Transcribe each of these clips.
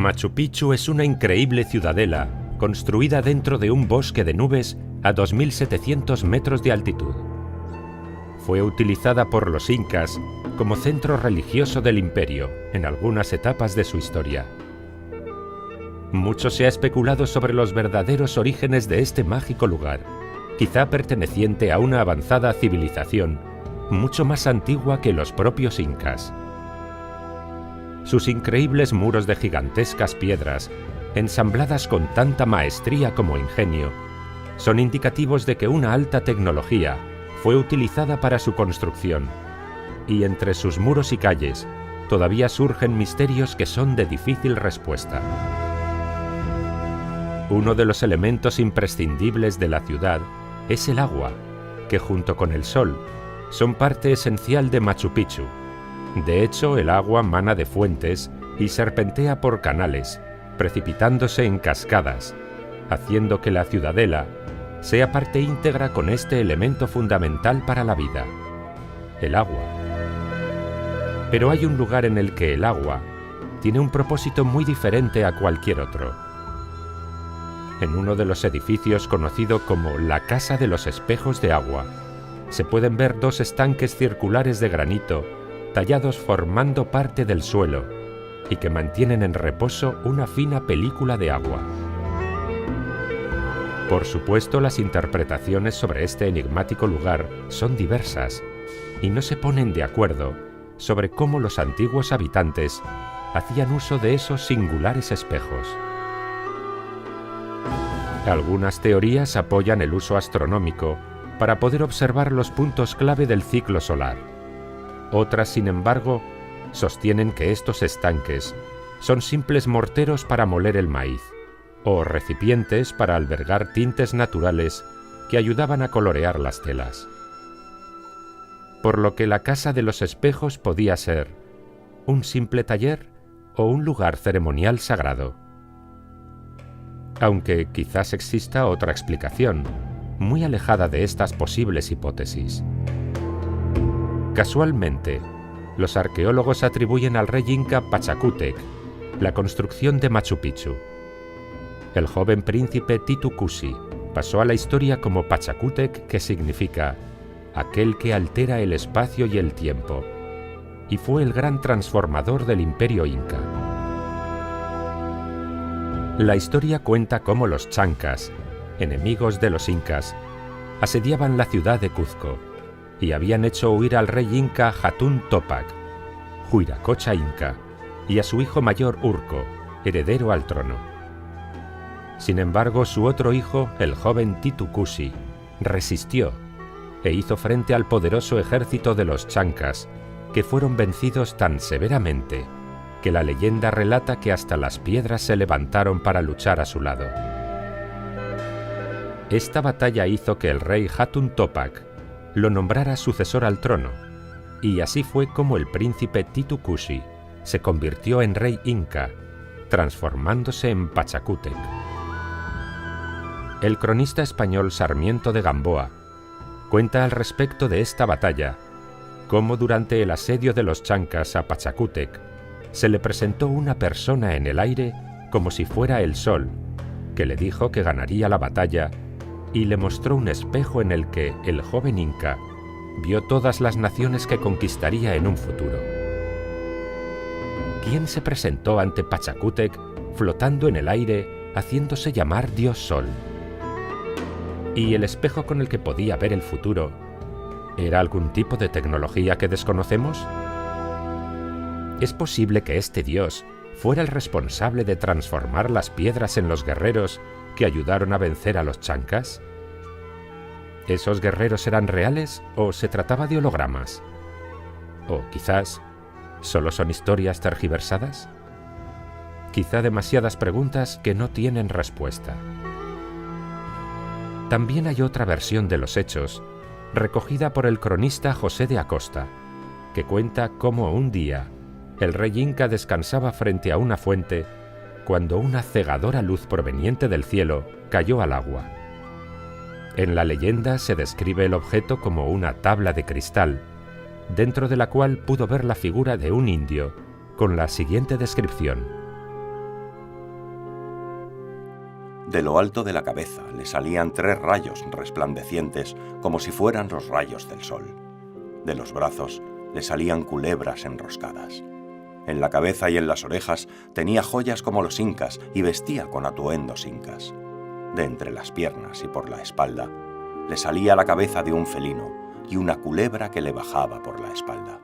Machu Picchu es una increíble ciudadela construida dentro de un bosque de nubes a 2.700 metros de altitud. Fue utilizada por los incas como centro religioso del imperio en algunas etapas de su historia. Mucho se ha especulado sobre los verdaderos orígenes de este mágico lugar, quizá perteneciente a una avanzada civilización mucho más antigua que los propios incas. Sus increíbles muros de gigantescas piedras, ensambladas con tanta maestría como ingenio, son indicativos de que una alta tecnología fue utilizada para su construcción, y entre sus muros y calles todavía surgen misterios que son de difícil respuesta. Uno de los elementos imprescindibles de la ciudad es el agua, que junto con el sol son parte esencial de Machu Picchu. De hecho, el agua mana de fuentes y serpentea por canales, precipitándose en cascadas, haciendo que la ciudadela sea parte íntegra con este elemento fundamental para la vida, el agua. Pero hay un lugar en el que el agua tiene un propósito muy diferente a cualquier otro. En uno de los edificios conocido como la Casa de los Espejos de Agua, se pueden ver dos estanques circulares de granito tallados formando parte del suelo y que mantienen en reposo una fina película de agua. Por supuesto, las interpretaciones sobre este enigmático lugar son diversas y no se ponen de acuerdo sobre cómo los antiguos habitantes hacían uso de esos singulares espejos. Algunas teorías apoyan el uso astronómico para poder observar los puntos clave del ciclo solar. Otras, sin embargo, sostienen que estos estanques son simples morteros para moler el maíz, o recipientes para albergar tintes naturales que ayudaban a colorear las telas. Por lo que la Casa de los Espejos podía ser un simple taller o un lugar ceremonial sagrado. Aunque quizás exista otra explicación, muy alejada de estas posibles hipótesis. Casualmente, los arqueólogos atribuyen al rey inca Pachacútec la construcción de Machu Picchu. El joven príncipe Titu Cuzi pasó a la historia como Pachacútec, que significa aquel que altera el espacio y el tiempo, y fue el gran transformador del imperio inca. La historia cuenta cómo los chancas, enemigos de los incas, asediaban la ciudad de Cuzco y habían hecho huir al rey inca Hatun Topac, Huiracocha inca, y a su hijo mayor Urco, heredero al trono. Sin embargo, su otro hijo, el joven Titu Cuzi, resistió e hizo frente al poderoso ejército de los chancas, que fueron vencidos tan severamente que la leyenda relata que hasta las piedras se levantaron para luchar a su lado. Esta batalla hizo que el rey Hatun Topac lo nombrara sucesor al trono, y así fue como el príncipe Titu Cuzi se convirtió en rey inca, transformándose en Pachacútec. El cronista español Sarmiento de Gamboa cuenta al respecto de esta batalla cómo durante el asedio de los chancas a Pachacútec se le presentó una persona en el aire como si fuera el sol, que le dijo que ganaría la batalla y le mostró un espejo en el que el joven inca vio todas las naciones que conquistaría en un futuro. ¿Quién se presentó ante Pachacútec flotando en el aire, haciéndose llamar Dios Sol? ¿Y el espejo con el que podía ver el futuro era algún tipo de tecnología que desconocemos? ¿Es posible que este dios fuera el responsable de transformar las piedras en los guerreros que ayudaron a vencer a los chancas? ¿Esos guerreros eran reales o se trataba de hologramas? ¿O quizás solo son historias tergiversadas? Quizá demasiadas preguntas que no tienen respuesta. También hay otra versión de los hechos, recogida por el cronista José de Acosta, que cuenta cómo un día el rey inca descansaba frente a una fuente cuando una cegadora luz proveniente del cielo cayó al agua. En la leyenda se describe el objeto como una tabla de cristal, dentro de la cual pudo ver la figura de un indio con la siguiente descripción: De lo alto de la cabeza le salían 3 rayos resplandecientes como si fueran los rayos del sol. De los brazos le salían culebras enroscadas. En la cabeza y en las orejas tenía joyas como los incas y vestía con atuendos incas. De entre las piernas y por la espalda le salía la cabeza de un felino y una culebra que le bajaba por la espalda.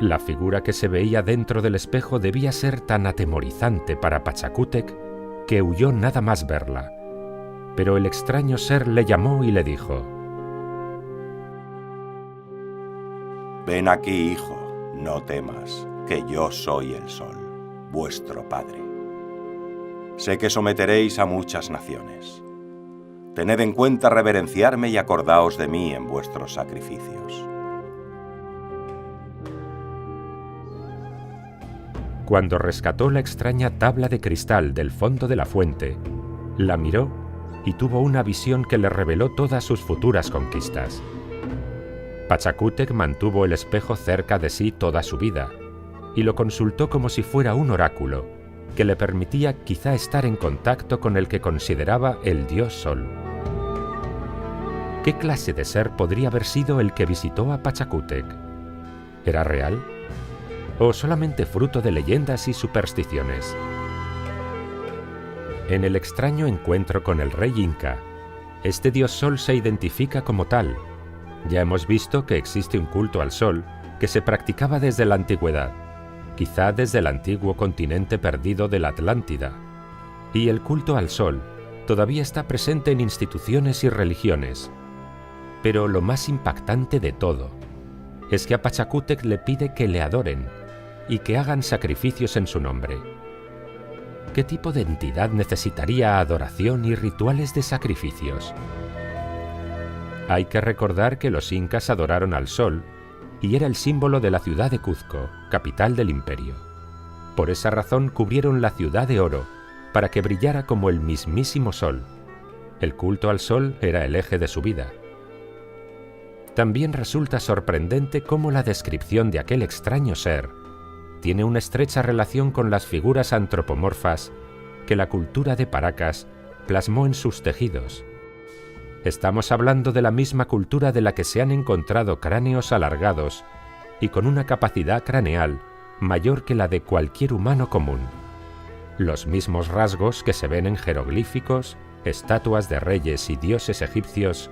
La figura que se veía dentro del espejo debía ser tan atemorizante para Pachacútec que huyó nada más verla. Pero el extraño ser le llamó y le dijo: «Ven aquí, hijo, no temas, que yo soy el sol, vuestro padre. Sé que someteréis a muchas naciones. Tened en cuenta reverenciarme y acordaos de mí en vuestros sacrificios». Cuando rescató la extraña tabla de cristal del fondo de la fuente, la miró y tuvo una visión que le reveló todas sus futuras conquistas. Pachacútec mantuvo el espejo cerca de sí toda su vida y lo consultó como si fuera un oráculo que le permitía quizá estar en contacto con el que consideraba el dios Sol. ¿Qué clase de ser podría haber sido el que visitó a Pachacútec? ¿Era real? ¿O solamente fruto de leyendas y supersticiones? En el extraño encuentro con el rey Inca, este dios Sol se identifica como tal. Ya hemos visto que existe un culto al Sol que se practicaba desde la antigüedad, quizá desde el antiguo continente perdido de la Atlántida. Y el culto al Sol todavía está presente en instituciones y religiones. Pero lo más impactante de todo es que a Pachacútec le pide que le adoren y que hagan sacrificios en su nombre. ¿Qué tipo de entidad necesitaría adoración y rituales de sacrificios? Hay que recordar que los incas adoraron al sol y era el símbolo de la ciudad de Cuzco, capital del imperio. Por esa razón cubrieron la ciudad de oro, para que brillara como el mismísimo sol. El culto al sol era el eje de su vida. También resulta sorprendente cómo la descripción de aquel extraño ser tiene una estrecha relación con las figuras antropomorfas que la cultura de Paracas plasmó en sus tejidos. Estamos hablando de la misma cultura de la que se han encontrado cráneos alargados y con una capacidad craneal mayor que la de cualquier humano común. Los mismos rasgos que se ven en jeroglíficos, estatuas de reyes y dioses egipcios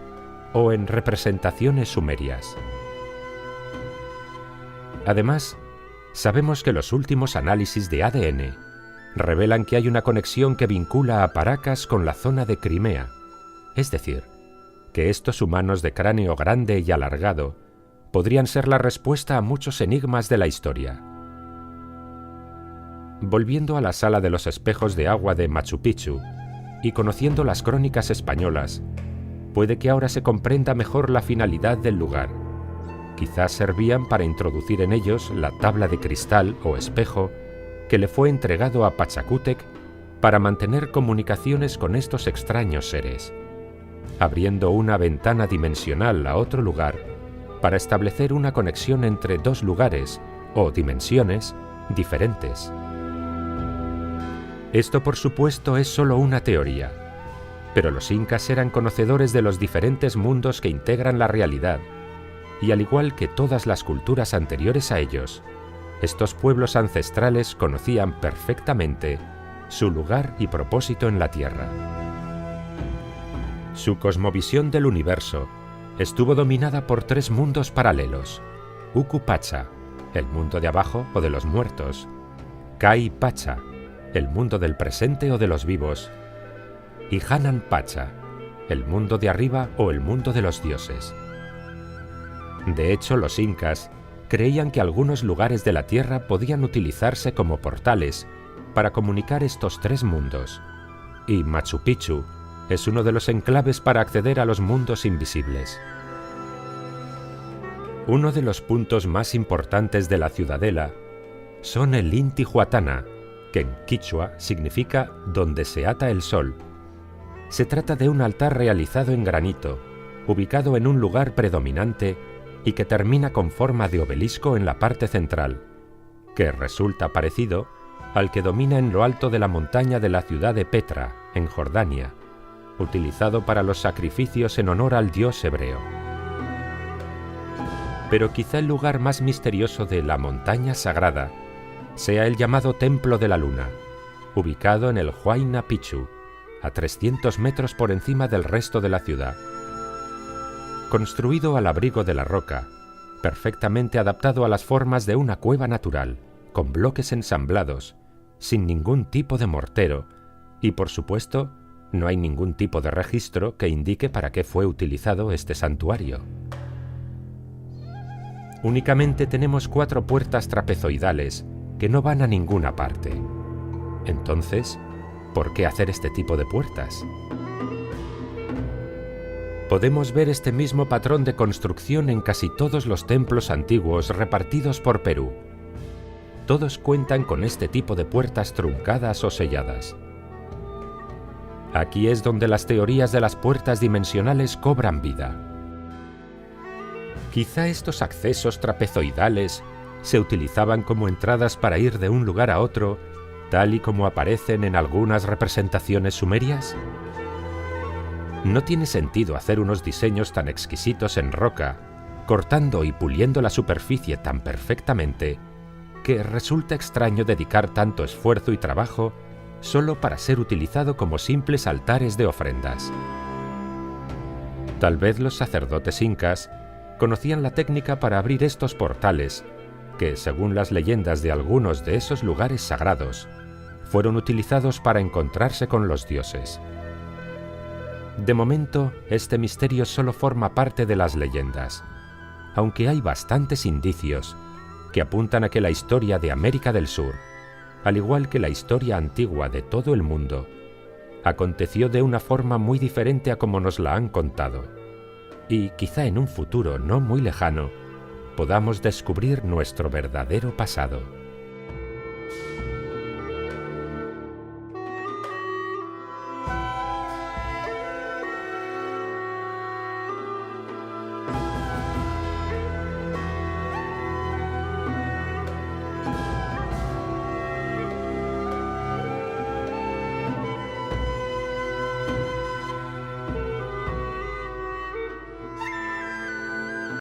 o en representaciones sumerias. Además, sabemos que los últimos análisis de ADN revelan que hay una conexión que vincula a Paracas con la zona de Crimea, es decir, que estos humanos de cráneo grande y alargado podrían ser la respuesta a muchos enigmas de la historia. Volviendo a la sala de los espejos de agua de Machu Picchu y conociendo las crónicas españolas, puede que ahora se comprenda mejor la finalidad del lugar. Quizás servían para introducir en ellos la tabla de cristal o espejo que le fue entregado a Pachacútec para mantener comunicaciones con estos extraños seres, abriendo una ventana dimensional a otro lugar para establecer una conexión entre dos lugares o dimensiones diferentes. Esto, por supuesto, es solo una teoría, pero los incas eran conocedores de los diferentes mundos que integran la realidad, y al igual que todas las culturas anteriores a ellos, estos pueblos ancestrales conocían perfectamente su lugar y propósito en la Tierra. Su cosmovisión del universo estuvo dominada por 3 mundos paralelos: Uku-Pacha, el mundo de abajo o de los muertos; Kai-Pacha, el mundo del presente o de los vivos; y Hanan-Pacha, el mundo de arriba o el mundo de los dioses. De hecho, los incas creían que algunos lugares de la Tierra podían utilizarse como portales para comunicar estos 3 mundos, y Machu Picchu es uno de los enclaves para acceder a los mundos invisibles. Uno de los puntos más importantes de la ciudadela son el Intihuatana, que en quichua significa donde se ata el sol. Se trata de un altar realizado en granito, ubicado en un lugar predominante y que termina con forma de obelisco en la parte central, que resulta parecido al que domina en lo alto de la montaña de la ciudad de Petra, en Jordania, utilizado para los sacrificios en honor al dios hebreo. Pero quizá el lugar más misterioso de la montaña sagrada sea el llamado Templo de la Luna, ubicado en el Huayna Picchu, a 300 metros por encima del resto de la ciudad. Construido al abrigo de la roca, perfectamente adaptado a las formas de una cueva natural, con bloques ensamblados, sin ningún tipo de mortero, y por supuesto, no hay ningún tipo de registro que indique para qué fue utilizado este santuario. Únicamente tenemos 4 puertas trapezoidales que no van a ninguna parte. Entonces, ¿por qué hacer este tipo de puertas? Podemos ver este mismo patrón de construcción en casi todos los templos antiguos repartidos por Perú. Todos cuentan con este tipo de puertas truncadas o selladas. Aquí es donde las teorías de las puertas dimensionales cobran vida. Quizá estos accesos trapezoidales se utilizaban como entradas para ir de un lugar a otro, tal y como aparecen en algunas representaciones sumerias. No tiene sentido hacer unos diseños tan exquisitos en roca, cortando y puliendo la superficie tan perfectamente, que resulta extraño dedicar tanto esfuerzo y trabajo solo para ser utilizado como simples altares de ofrendas. Tal vez los sacerdotes incas conocían la técnica para abrir estos portales, que, según las leyendas de algunos de esos lugares sagrados, fueron utilizados para encontrarse con los dioses. De momento, este misterio solo forma parte de las leyendas, aunque hay bastantes indicios que apuntan a que la historia de América del Sur, al igual que la historia antigua de todo el mundo, aconteció de una forma muy diferente a como nos la han contado, y quizá en un futuro no muy lejano podamos descubrir nuestro verdadero pasado.